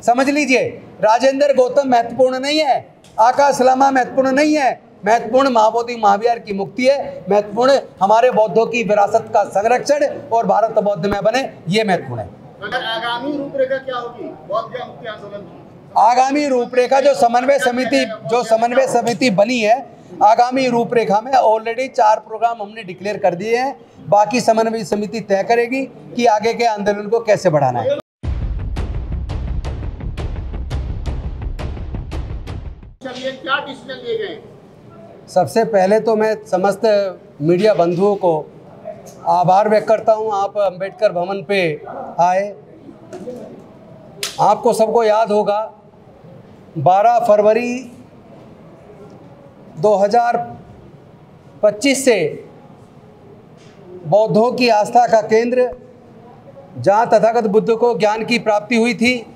समझ लीजिए, राजेंद्र गौतम महत्वपूर्ण नहीं है, आकाश लामा महत्वपूर्ण नहीं है, महत्वपूर्ण महाबोधि महाविहार की मुक्ति है, महत्वपूर्ण हमारे बौद्धों की विरासत का संरक्षण और भारत बौद्ध में बने, ये महत्वपूर्ण है। आगामी रूपरेखा क्या होगी बौद्ध मुक्ति आंदोलन की? आगामी रूपरेखा जो समन्वय समिति बनी है, आगामी रूपरेखा में ऑलरेडी 4 प्रोग्राम हमने डिक्लेयर कर दिए हैं। बाकी समन्वय समिति तय करेगी कि आगे के आंदोलन को कैसे बढ़ाना है। चलिए, क्या डिसीजन लिए गए? सबसे पहले तो मैं समस्त मीडिया बंधुओं को आभार व्यक्त करता हूं। आप अंबेडकर भवन पे आए। आपको सबको याद होगा 12 फरवरी 2025 से बौद्धों की आस्था का केंद्र, जहां तथागत बुद्ध को ज्ञान की प्राप्ति हुई थी,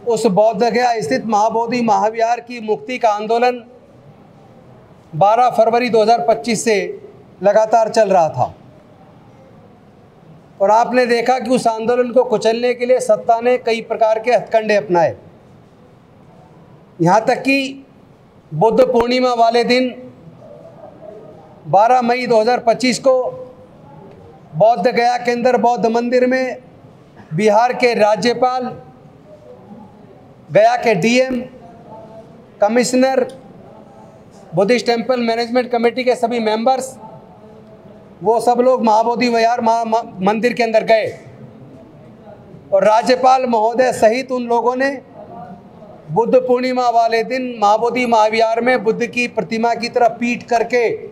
उस बौद्ध गया स्थित महाबोधि महाविहार की मुक्ति का आंदोलन 12 फरवरी 2025 से लगातार चल रहा था। और आपने देखा कि उस आंदोलन को कुचलने के लिए सत्ता ने कई प्रकार के हथकंडे अपनाए। यहाँ तक कि बुद्ध पूर्णिमा वाले दिन 12 मई 2025 को बौद्ध गया के अंदर बौद्ध मंदिर में बिहार के राज्यपाल, गया के DM, commissioner, Buddhist temple management committee के सभी मेंबर्स, वो सब लोग महाबोधि विहार मंदिर के अंदर गए और राज्यपाल महोदय सहित उन लोगों ने बुद्ध पूर्णिमा वाले दिन महाबोधि महाविहार में बुद्ध की प्रतिमा की तरफ पीठ करके,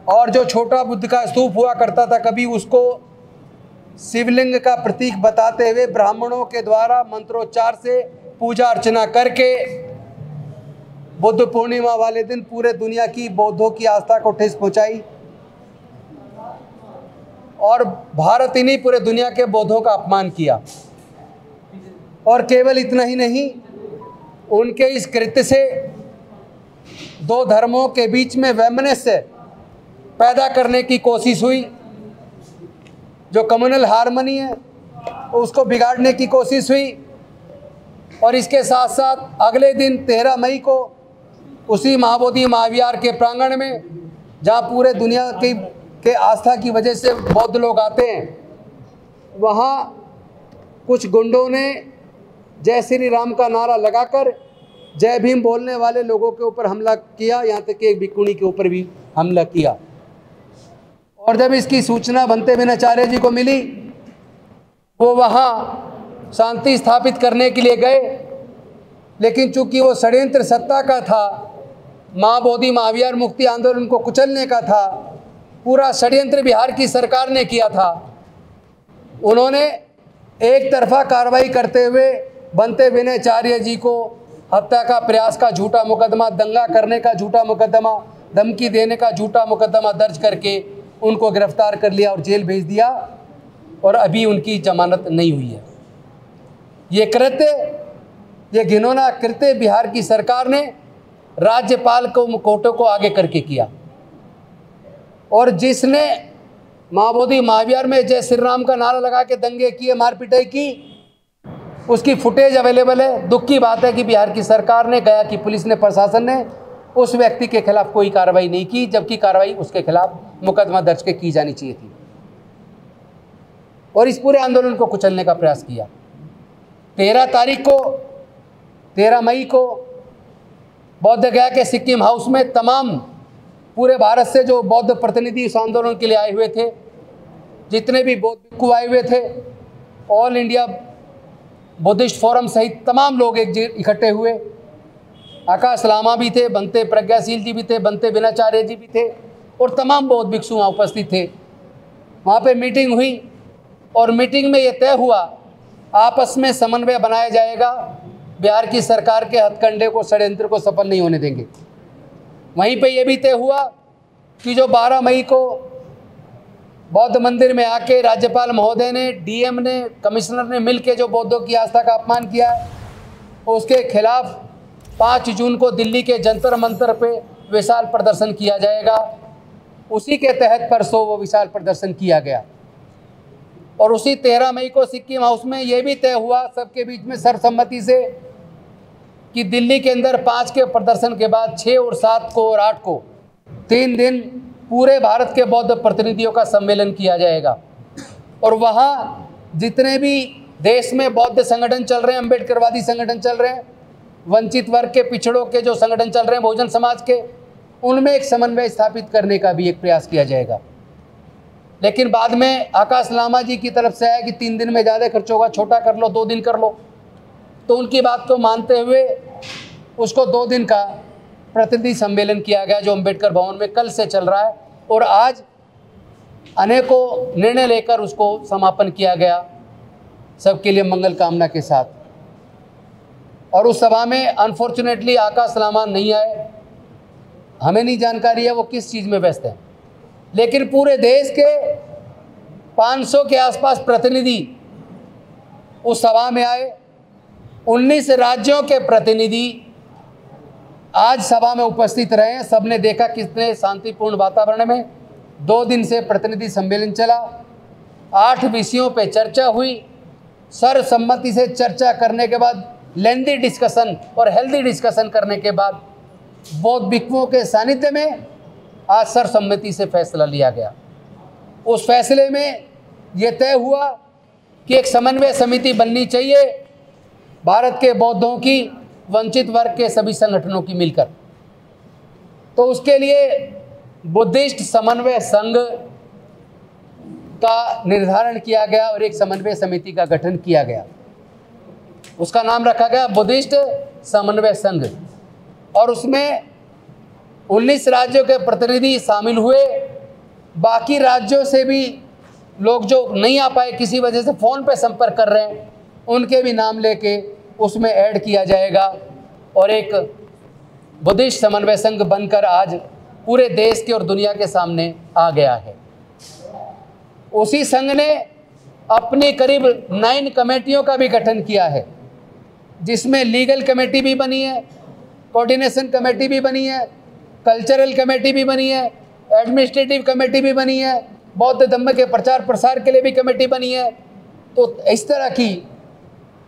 और जो छोटा बुद्ध का स्तूप हुआ करता था कभी, उसको शिवलिंग का प्रतीक बताते हुए ब्राह्मणों के द्वारा मंत्रोच्चार से पूजा अर्चना करके बुद्ध पूर्णिमा वाले दिन पूरे दुनिया की बौद्धों की आस्था को ठेस पहुंचाई। और भारत ही नहीं, पूरे दुनिया के बौद्धों का अपमान किया। और केवल इतना ही नहीं, उनके इस कृत्य से 2 धर्मों के बीच में वैमनस्य पैदा करने की कोशिश हुई। जो कम्युनल हार्मनी है उसको बिगाड़ने की कोशिश हुई। और इसके साथ साथ अगले दिन 13 मई को उसी महाबोधि महाविहार के प्रांगण में, जहाँ पूरे दुनिया के आस्था की वजह से बौद्ध लोग आते हैं, वहाँ कुछ गुंडों ने जय श्री राम का नारा लगाकर जय भीम बोलने वाले लोगों के ऊपर हमला किया। यहाँ तक कि एक भिक्षुणी के ऊपर भी हमला किया। और जब इसकी सूचना बनते विनाचार्य जी को मिली, वो वहाँ शांति स्थापित करने के लिए गए, लेकिन चूंकि वो षड्यंत्र सत्ता का था, महाबोधि महाविहार मुक्ति आंदोलन को कुचलने का था, पूरा षड्यंत्र बिहार की सरकार ने किया था। उन्होंने एक तरफा कार्रवाई करते हुए बनते विनाचार्य जी को हत्या का प्रयास का झूठा मुकदमा, दंगा करने का झूठा मुकदमा, धमकी देने का झूठा मुकदमा दर्ज करके उनको गिरफ्तार कर लिया और जेल भेज दिया। और अभी उनकी जमानत नहीं हुई है। ये कृत्य, ये घिनौना कृत्य बिहार की सरकार ने राज्यपाल को मुखौटे को आगे करके किया। और जिसने महाबोधि महाविहार में जय श्री राम का नारा लगा के दंगे किए, मारपीटाई की, उसकी फुटेज अवेलेबल है। दुख की बात है कि बिहार की सरकार ने, गया की पुलिस ने, प्रशासन ने उस व्यक्ति के खिलाफ कोई कार्रवाई नहीं की, जबकि कार्रवाई उसके खिलाफ मुकदमा दर्ज के की जानी चाहिए थी। और इस पूरे आंदोलन को कुचलने का प्रयास किया। 13 मई को बौद्ध गया के सिक्किम हाउस में तमाम पूरे भारत से जो बौद्ध प्रतिनिधि इस आंदोलन के लिए आए हुए थे, जितने भी बौद्ध भिक्षु आए हुए थे, ऑल इंडिया बुद्धिस्ट फोरम सहित तमाम लोग इकट्ठे हुए। आकाश लामा भी थे, बनते प्रज्ञाशील जी भी थे, बनते विनाचार्य जी भी थे, और तमाम बौद्ध भिक्षु वहाँ उपस्थित थे। वहाँ पे मीटिंग हुई और मीटिंग में ये तय हुआ आपस में समन्वय बनाया जाएगा, बिहार की सरकार के हथकंडे को, षड्यंत्र को सफल नहीं होने देंगे। वहीं पे ये भी तय हुआ कि जो 12 मई को बौद्ध मंदिर में आके राज्यपाल महोदय ने, डीएम ने, कमिश्नर ने मिलके जो बौद्धों की आस्था का अपमान किया है, उसके खिलाफ 5 जून को दिल्ली के जंतर मंतर पे विशाल प्रदर्शन किया जाएगा। उसी के तहत परसों वो विशाल प्रदर्शन किया गया। और उसी 13 मई को सिक्किम हाउस में ये भी तय हुआ सबके बीच में सर्वसम्मति से कि दिल्ली के अंदर 5 के प्रदर्शन के बाद 6 और 7 को और 8 को 3 दिन पूरे भारत के बौद्ध प्रतिनिधियों का सम्मेलन किया जाएगा। और वहाँ जितने भी देश में बौद्ध संगठन चल रहे हैं, अम्बेडकरवादी संगठन चल रहे हैं, वंचित वर्ग के, पिछड़ों के जो संगठन चल रहे हैं, बहुजन समाज के, उनमें एक समन्वय स्थापित करने का भी एक प्रयास किया जाएगा। लेकिन बाद में आकाश लामा जी की तरफ से आया कि 3 दिन में ज़्यादा खर्च होगा, छोटा कर लो, 2 दिन कर लो। तो उनकी बात को मानते हुए उसको 2 दिन का प्रतिनिधि सम्मेलन किया गया, जो अम्बेडकर भवन में कल से चल रहा है। और आज अनेकों निर्णय लेकर उसको समापन किया गया, सबके लिए मंगल कामना के साथ। और उस सभा में अनफॉर्चुनेटली आकाश लामा नहीं आए, हमें नहीं जानकारी है वो किस चीज़ में व्यस्त है। लेकिन पूरे देश के 500 के आसपास प्रतिनिधि उस सभा में आए। 19 राज्यों के प्रतिनिधि आज सभा में उपस्थित रहे हैं। सबने देखा कितने शांतिपूर्ण वातावरण में 2 दिन से प्रतिनिधि सम्मेलन चला। 8 विषयों पे चर्चा हुई। सर्वसम्मति से चर्चा करने के बाद, लेंदी डिस्कशन और हेल्दी डिस्कशन करने के बाद बौद्ध भिक्षुओं के सानिध्य में आज सर्वसम्मति से फैसला लिया गया। उस फैसले में ये तय हुआ कि एक समन्वय समिति बननी चाहिए भारत के बौद्धों की, वंचित वर्ग के सभी संगठनों की मिलकर। तो उसके लिए बुद्धिस्ट समन्वय संघ का निर्धारण किया गया और एक समन्वय समिति का गठन किया गया। उसका नाम रखा गया बुद्धिस्ट समन्वय संघ। और उसमें 19 राज्यों के प्रतिनिधि शामिल हुए। बाकी राज्यों से भी लोग जो नहीं आ पाए, किसी वजह से फ़ोन पे संपर्क कर रहे हैं, उनके भी नाम लेके उसमें ऐड किया जाएगा। और एक बुद्धिस्ट समन्वय संघ बनकर आज पूरे देश के और दुनिया के सामने आ गया है। उसी संघ ने अपनी करीब 9 कमेटियों का भी गठन किया है, जिसमें लीगल कमेटी भी बनी है, कोऑर्डिनेशन कमेटी भी बनी है, कल्चरल कमेटी भी बनी है, एडमिनिस्ट्रेटिव कमेटी भी बनी है, बौद्ध धम्म के प्रचार प्रसार के लिए भी कमेटी बनी है। तो इस तरह की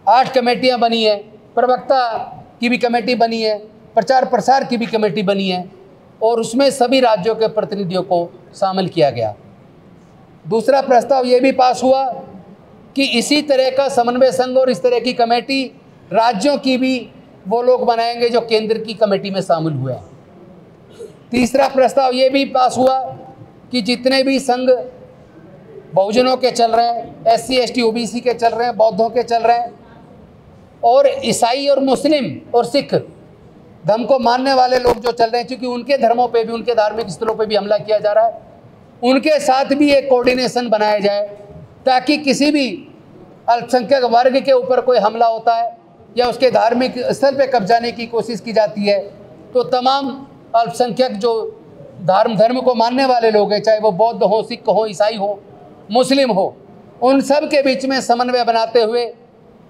8 कमेटियां बनी है, प्रवक्ता की भी कमेटी बनी है, प्रचार प्रसार की भी कमेटी बनी है। और उसमें सभी राज्यों के प्रतिनिधियों को शामिल किया गया। दूसरा प्रस्ताव ये भी पास हुआ कि इसी तरह का समन्वय संघ और इस तरह की कमेटी राज्यों की भी वो लोग बनाएंगे जो केंद्र की कमेटी में शामिल हुए हैं। तीसरा प्रस्ताव ये भी पास हुआ कि जितने भी संघ बहुजनों के चल रहे हैं, SC ST OBC के चल रहे हैं, बौद्धों के चल रहे हैं, और ईसाई और मुस्लिम और सिख धर्म को मानने वाले लोग जो चल रहे हैं, क्योंकि उनके धर्मों पे भी, उनके धार्मिक स्थलों पे भी हमला किया जा रहा है, उनके साथ भी एक कोऑर्डिनेशन बनाया जाए, ताकि किसी भी अल्पसंख्यक वर्ग के ऊपर कोई हमला होता है या उसके धार्मिक स्थल पे कब्जाने की कोशिश की जाती है, तो तमाम अल्पसंख्यक जो धर्म को मानने वाले लोग हैं, चाहे वो बौद्ध हो, सिख हो, ईसाई हो, मुस्लिम हो, उन सब के बीच में समन्वय बनाते हुए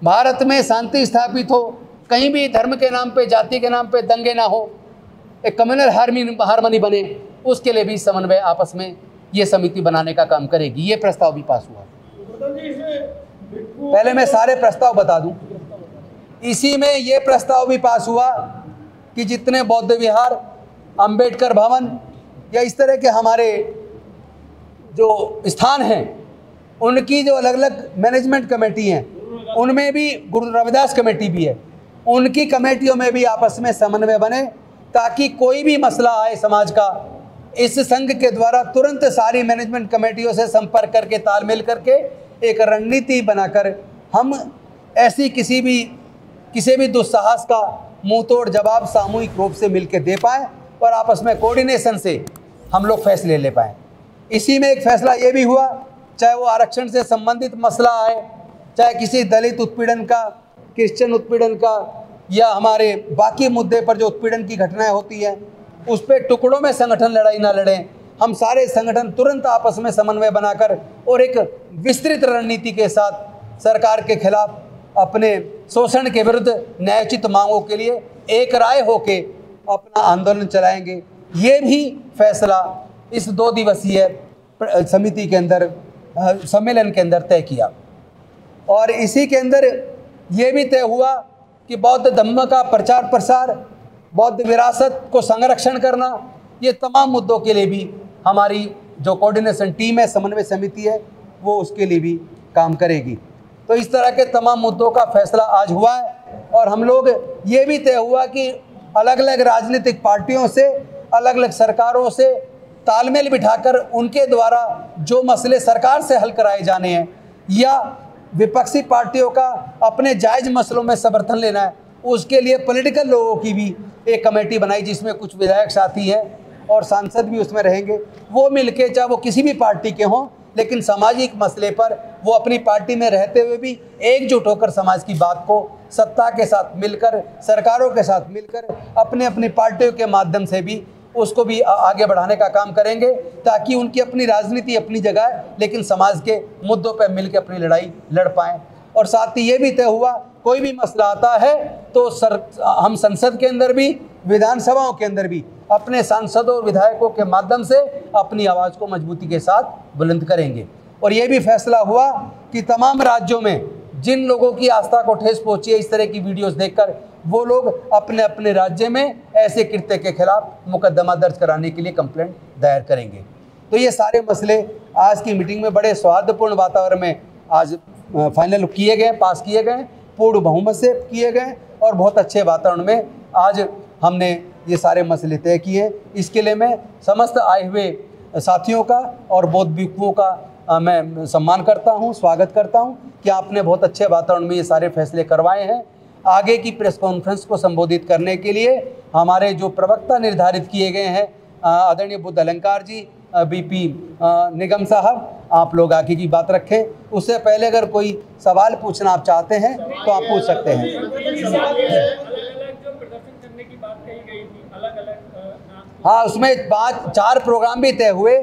भारत में शांति स्थापित हो, कहीं भी धर्म के नाम पे, जाति के नाम पे दंगे ना हो, एक कम्युनल हार्मनी बने, उसके लिए भी समन्वय आपस में ये समिति बनाने का काम करेगी। ये प्रस्ताव भी पास हुआ। पहले मैं सारे प्रस्ताव बता दूं। इसी में ये प्रस्ताव भी पास हुआ कि जितने बौद्ध विहार, अंबेडकर भवन या इस तरह के हमारे जो स्थान हैं, उनकी जो अलग अलग मैनेजमेंट कमेटी हैं, उनमें भी गुरु रविदास कमेटी भी है, उनकी कमेटियों में भी आपस में समन्वय बने, ताकि कोई भी मसला आए समाज का, इस संघ के द्वारा तुरंत सारी मैनेजमेंट कमेटियों से संपर्क करके, तालमेल करके एक रणनीति बनाकर हम ऐसी किसी भी दुस्साहस का मुंह तोड़ जवाब सामूहिक रूप से मिलकर दे पाएँ और आपस में कोऑर्डिनेशन से हम लोग फैसले ले पाएँ। इसी में एक फैसला ये भी हुआ, चाहे वो आरक्षण से संबंधित मसला आए, चाहे किसी दलित उत्पीड़न का, क्रिश्चियन उत्पीड़न का, या हमारे बाकी मुद्दे पर जो उत्पीड़न की घटनाएं होती हैं, उस पर टुकड़ों में संगठन लड़ाई ना लड़ें, हम सारे संगठन तुरंत आपस में समन्वय बनाकर और एक विस्तृत रणनीति के साथ सरकार के खिलाफ, अपने शोषण के विरुद्ध न्यायोचित मांगों के लिए एक राय होके अपना आंदोलन चलाएंगे। ये भी फैसला इस 2 दिवसीय समिति के अंदर सम्मेलन के अंदर तय किया। और इसी के अंदर ये भी तय हुआ कि बौद्ध धम्म का प्रचार प्रसार, बौद्ध विरासत को संरक्षण करना, ये तमाम मुद्दों के लिए भी हमारी जो कोऑर्डिनेशन टीम है, समन्वय समिति है, वो उसके लिए भी काम करेगी। तो इस तरह के तमाम मुद्दों का फैसला आज हुआ है। और हम लोग ये भी तय हुआ कि अलग अलग राजनीतिक पार्टियों से, अलग अलग सरकारों से तालमेल बिठाकर उनके द्वारा जो मसले सरकार से हल कराए जाने हैं या विपक्षी पार्टियों का अपने जायज़ मसलों में समर्थन लेना है, उसके लिए पॉलिटिकल लोगों की भी एक कमेटी बनाई जिसमें कुछ विधायक साथी हैं और सांसद भी उसमें रहेंगे। वो मिलके, चाहे वो किसी भी पार्टी के हों, लेकिन सामाजिक मसले पर वो अपनी पार्टी में रहते हुए भी एकजुट होकर समाज की बात को सत्ता के साथ मिलकर, सरकारों के साथ मिलकर, अपने अपनी पार्टियों के माध्यम से भी उसको भी आगे बढ़ाने का काम करेंगे, ताकि उनकी अपनी राजनीति अपनी जगह है, लेकिन समाज के मुद्दों पर मिलकर अपनी लड़ाई लड़ पाएँ। और साथ ही ये भी तय हुआ, कोई भी मसला आता है तो हम संसद के अंदर भी, विधानसभाओं के अंदर भी अपने सांसदों और विधायकों के माध्यम से अपनी आवाज़ को मजबूती के साथ बुलंद करेंगे। और ये भी फैसला हुआ कि तमाम राज्यों में जिन लोगों की आस्था को ठेस पहुंची है इस तरह की वीडियोस देखकर, वो लोग अपने अपने राज्य में ऐसे कृत्य के खिलाफ मुकदमा दर्ज कराने के लिए कंप्लेंट दायर करेंगे। तो ये सारे मसले आज की मीटिंग में बड़े सौहार्दपूर्ण वातावरण में आज फाइनल किए गए, पास किए गए, पूर्ण बहुमत से किए गए और बहुत अच्छे वातावरण में आज हमने ये सारे मसले तय किए। इसके लिए मैं समस्त आए हुए साथियों का और बौद्ध भिक्षुओं का मैं सम्मान करता हूँ, स्वागत करता हूँ कि आपने बहुत अच्छे वातावरण में ये सारे फैसले करवाए हैं। आगे की प्रेस कॉन्फ्रेंस को संबोधित करने के लिए हमारे जो प्रवक्ता निर्धारित किए गए हैं, आदरणीय बुद्ध अलंकार जी, बीपी निगम साहब, आप लोग आगे की बात रखें। उससे पहले अगर कोई सवाल पूछना आप चाहते हैं तो आप पूछ सकते हैं। हाँ, उसमें 4 प्रोग्राम भी तय हुए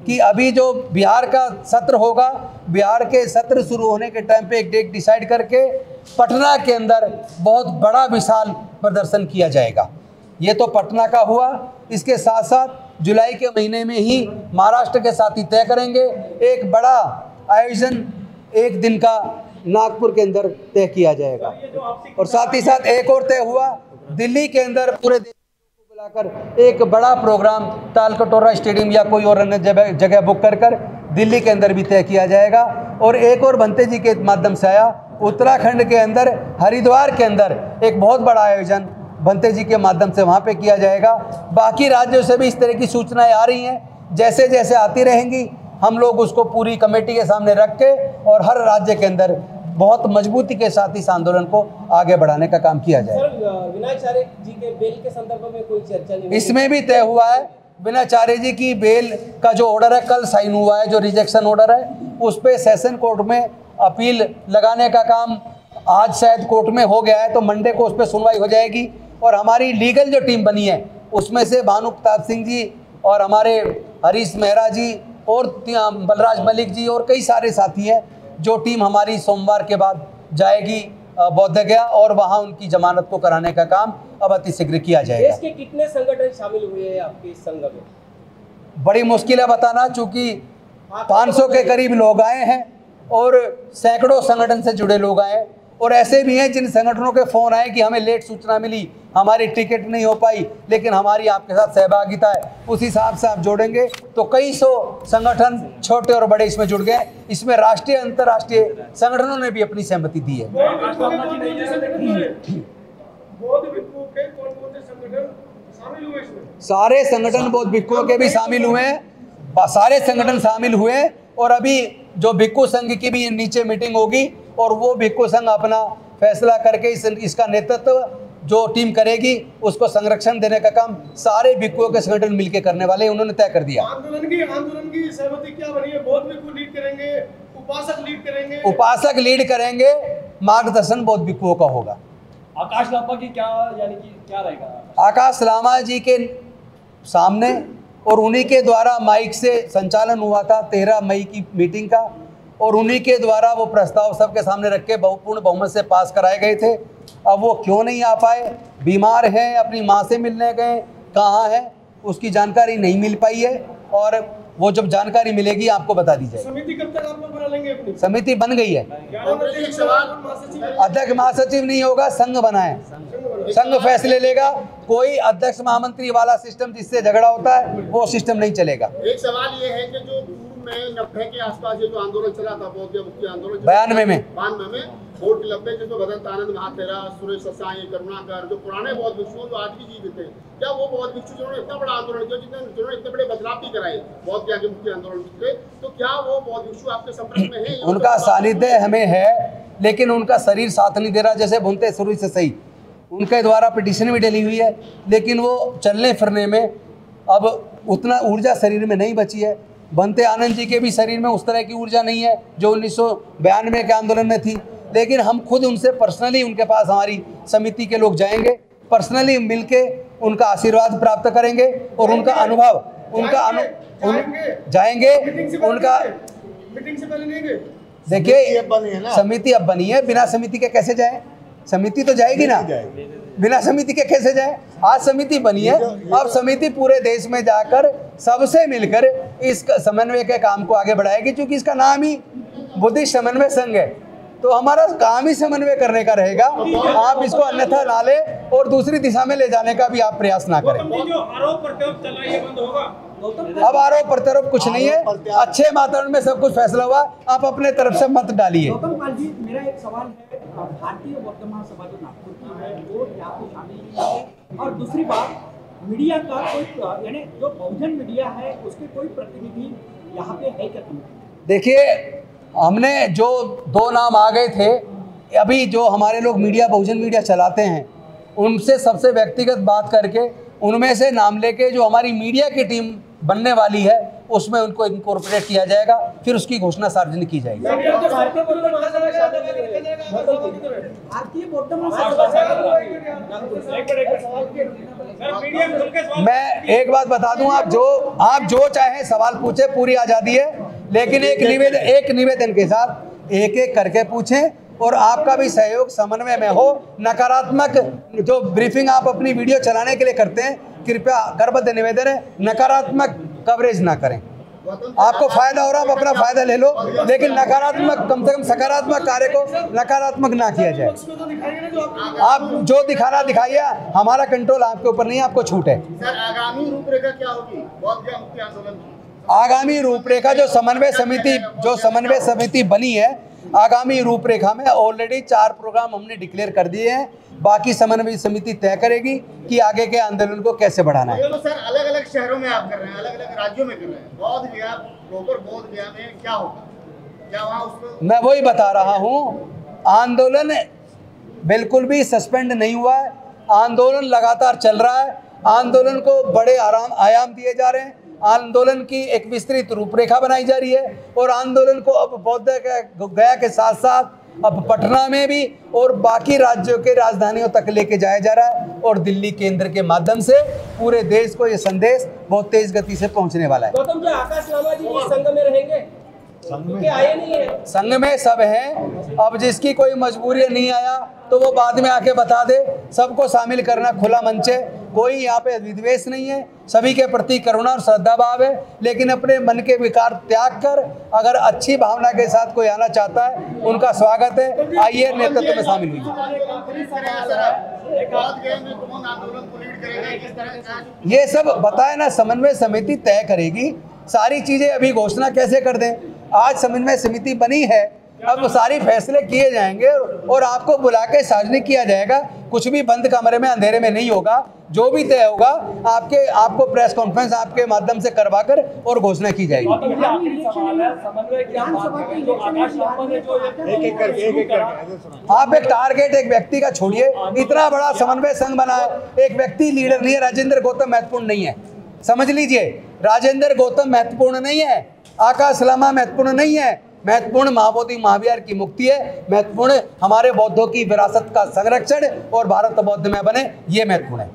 कि अभी जो बिहार का सत्र होगा, बिहार के सत्र शुरू होने के टाइम पे एक डेट डिसाइड करके पटना के अंदर बहुत बड़ा विशाल प्रदर्शन किया जाएगा। ये तो पटना का हुआ। इसके साथ साथ जुलाई के महीने में ही महाराष्ट्र के साथ ही तय करेंगे, एक बड़ा आयोजन एक दिन का नागपुर के अंदर तय किया जाएगा। और साथ ही साथ एक और तय हुआ, दिल्ली के अंदर पूरे देश को बुलाकर एक बड़ा प्रोग्राम तालकटोरा स्टेडियम या कोई और अन्य जगह बुक कर दिल्ली के अंदर भी तय किया जाएगा। और एक और भंते जी के माध्यम से आया, उत्तराखंड के अंदर हरिद्वार के अंदर एक बहुत बड़ा आयोजन भंते जी के माध्यम से वहाँ पे किया जाएगा। बाकी राज्यों से भी इस तरह की सूचनाएं आ रही हैं, जैसे जैसे आती रहेंगी हम लोग उसको पूरी कमेटी के सामने रख के और हर राज्य के अंदर बहुत मजबूती के साथ इस आंदोलन को आगे बढ़ाने का काम किया जाए। विनाचार्य जी के बेल के संदर्भ में कोई चर्चा नहीं? इसमें भी तय हुआ है, विनाचार्य जी की बेल का जो ऑर्डर है कल साइन हुआ है, जो रिजेक्शन ऑर्डर है उस पर सेशन कोर्ट में अपील लगाने का काम आज शायद कोर्ट में हो गया है, तो मंडे को उस पर सुनवाई हो जाएगी। और हमारी लीगल जो टीम बनी है उसमें से भानु प्रताप सिंह जी और हमारे हरीश मेहरा जी और बलराज मलिक जी और कई सारे साथी हैं, जो टीम हमारी सोमवार के बाद जाएगी बौद्ध गया और वहाँ उनकी जमानत को कराने का काम अब अतिशीघ्र किया जाएगा। देश के कितने संगठन शामिल हुए हैं आपके इस संघ में? बड़ी मुश्किल है बताना, चूँकि 500 के करीब लोग आए हैं और सैकड़ों संगठन से जुड़े लोग आए, और ऐसे भी हैं जिन संगठनों के फ़ोन आए कि हमें लेट सूचना मिली, हमारी टिकट नहीं हो पाई, लेकिन हमारी आपके साथ सहभागिता है। उस हिसाब से आप जोड़ेंगे तो कई सौ संगठन छोटे और बड़े इसमें जुड़ गए। इसमें राष्ट्रीय अंतर्राष्ट्रीय संगठनों ने भी अपनी सहमति दी है। सारे संगठन बौद्ध भिक्षुओं के भी शामिल हुए हैं, सारे संगठन शामिल हुए। और अभी जो भिक्षु संघ की भी नीचे मीटिंग होगी और वो भिक्षु संघ अपना फैसला करके इसका नेतृत्व जो टीम करेगी उसको संरक्षण देने का काम सारे भिक्षुओं के संगठन मिलकर करने वाले उन्होंने तय कर दिया। आंदोलन की सहमति क्या बनी है? बौद्ध भिक्षु लीड करेंगे, उपासक लीड करेंगे? उपासक लीड करेंगे, मार्गदर्शन बौद्ध भिक्षुओं का होगा। आकाश लामा की क्या यानी कि क्या रहेगा? आकाश लामा जी के सामने और उन्हीं के द्वारा माइक से संचालन हुआ था 13 मई की मीटिंग का, और उन्हीं के द्वारा वो प्रस्ताव सबके सामने रख के पूर्ण बहुमत से पास कराए गए थे। अब वो क्यों नहीं आ पाए, बीमार हैं, अपनी माँ से मिलने गए, कहाँ हैं उसकी जानकारी नहीं मिल पाई है। और वो जब जानकारी मिलेगी आपको बता दी जाएगी। समिति कब तक आप लोग बना लेंगे अपनी? समिति बन गई है। अध्यक्ष महासचिव नहीं होगा, संघ बना है, संघ फैसले लेगा। कोई अध्यक्ष महामंत्री वाला सिस्टम जिससे झगड़ा होता है वो सिस्टम नहीं चलेगा। एक सवाल ये है कि जो पूर्व में 90 के आसपास ये जो आंदोलन चला था, बौद्ध मुक्ति आंदोलन 92 में वोट लब्बे जो भगत आनंद महातेरा, सुरेश ससाई, करुणाकर, जो पुराने बौद्ध भिक्षु जो आज भी जीवित थे, क्या वो बौद्ध भिक्षु जिन्होंने इतना बड़ा आंदोलन किया, जिन्होंने इतने बड़े बदलाव भी कराए बौद्ध ज्ञान के मुक्ति आंदोलन के, तो क्या वो बौद्ध भिक्षु आपके संपर्क में है? उनका सानिध्य हमें है, लेकिन उनका शरीर साथ नहीं दे रहा। जैसे भुनते सुरेश ससाई, उनके द्वारा पिटीशन भी डली हुई है, लेकिन वो चलने फिरने में अब उतना ऊर्जा शरीर में नहीं बची है। बनते आनंद जी के भी शरीर में उस तरह की ऊर्जा नहीं है जो 1992 के आंदोलन में थी। लेकिन हम खुद उनसे पर्सनली, उनके पास हमारी समिति के लोग जाएंगे, पर्सनली मिलके उनका आशीर्वाद प्राप्त करेंगे और उनका अनुभव, जाएंगे उनका। मीटिंग से पहले नहीं गए? देखिए समिति अब बनी है, बिना समिति के कैसे जाए? समिति तो जाएगी ना, बिना समिति के कैसे जाए? आज समिति बनी है, अब समिति पूरे देश में जाकर सबसे मिलकर इस समन्वय के काम को आगे बढ़ाएगी। क्योंकि इसका नाम ही बुद्धिस्ट समन्वय संघ है, तो हमारा काम ही समन्वय करने का रहेगा। आप इसको अन्यथा ना ले और दूसरी दिशा में ले जाने का भी आप प्रयास ना करें। जो आरोप प्रत्यारोप चल रहा है ये बंद होगा? अब आरोप प्रत्यारोप कुछ नहीं है, अच्छे वातावरण में सब कुछ फैसला हुआ। आप अपने तरफ से मत डालिए। गौतम पाल जी, मेरा एक सवाल है, भारतीय बौद्ध महासभा जो नागपुर की है वो यहाँ पे शामिल नहीं है, और दूसरी बात मीडिया का कोई, यानी जो बहुजन मीडिया है उसके कोई प्रतिनिधि यहाँ पे है क्या? देखिए, हमने जो 2 नाम आ गए थे, अभी जो हमारे लोग मीडिया, बहुजन मीडिया चलाते हैं, उनसे सबसे व्यक्तिगत बात करके उनमें से नाम लेके जो हमारी मीडिया की टीम बनने वाली है उसमें उनको इनकॉर्पोरेट किया जाएगा, फिर उसकी घोषणा सार्वजनिक की जाएगी। मैं एक बात बता दूं, आप जो चाहे सवाल पूछे, पूरी आज़ादी है, लेकिन एक निवेदन के साथ एक एक करके पूछें और आपका भी सहयोग समन्वय में हो। नकारात्मक जो ब्रीफिंग आप अपनी वीडियो चलाने के लिए करते हैं, कृपया करबद्ध निवेदन है, नकारात्मक कवरेज ना करें। आपको फायदा हो रहा है, आप अपना फायदा ले लो, लेकिन नकारात्मक, कम से कम सकारात्मक कार्य को नकारात्मक ना किया जाए। आप जो दिखाना दिखाइए, हमारा कंट्रोल आपके ऊपर नहीं है, आपको छूट है। सर, आगामी रूपरेखा क्या होगी बौद्ध ज्ञान मुक्ति आंदोलन की? आगामी रूपरेखा जो समन्वय समिति बनी है, आगामी रूपरेखा में ऑलरेडी 4 प्रोग्राम हमने डिक्लेयर कर दिए हैं। बाकी समन्वय समिति तय करेगी कि आगे के आंदोलन को कैसे बढ़ाना है। तो सर, अलग अलग शहरों में आप कर रहे हैं, अलग अलग राज्यों में कर रहे हैं, बौद्ध गया, प्रॉपर बौद्ध गया में क्या होगा? क्या वहाँ उसको? मैं वही बता रहा हूँ, आंदोलन बिल्कुल भी सस्पेंड नहीं हुआ है, आंदोलन लगातार चल रहा है। आंदोलन को बड़े आयाम दिए जा रहे हैं, आंदोलन की एक विस्तृत रूपरेखा बनाई जा रही है और आंदोलन को अब बौद्ध गया के साथ साथ अब पटना में भी और बाकी राज्यों के राजधानियों तक लेके जाया जा रहा है और दिल्ली केंद्र के माध्यम से पूरे देश को ये संदेश बहुत तेज गति से पहुंचने वाला है। गौतम जी, आकाश लामा जी इस संघ में रहेंगे? क्योंकि आए नहीं है संघ में, सब हैं। अब जिसकी कोई मजबूरी नहीं आया तो वो बाद में आके बता दे। सबको शामिल करना खुला मंच है, कोई यहाँ पे विद्वेष नहीं है, सभी के प्रति करुणा और श्रद्धा भाव है। लेकिन अपने मन के विकार त्याग कर अगर अच्छी भावना के साथ कोई आना चाहता है, उनका स्वागत है। आइए, नेतृत्व में शामिल हुई। ये सब बताए ना, समन्वय समिति तय करेगी सारी चीजें। अभी घोषणा कैसे कर दें? आज समन्वय समिति बनी है, अब सारी फैसले किए जाएंगे और आपको बुला के सार्वजनिक किया जाएगा। कुछ भी बंद कमरे में अंधेरे में नहीं होगा, जो भी तय होगा आपको प्रेस कॉन्फ्रेंस आपके माध्यम से करवाकर और घोषणा की जाएगी। आप एक टारगेट एक व्यक्ति का छोड़िए, इतना बड़ा समन्वय संघ बना है, एक व्यक्ति लीडर नहीं है। राजेंद्र गौतम महत्वपूर्ण नहीं है, समझ लीजिए। राजेंद्र गौतम महत्वपूर्ण नहीं है, आकाश लामा महत्वपूर्ण नहीं है। महत्वपूर्ण महाबोधि महावीर की मुक्ति है, महत्वपूर्ण हमारे बौद्धों की विरासत का संरक्षण और भारत बौद्ध में बने, ये महत्वपूर्ण है।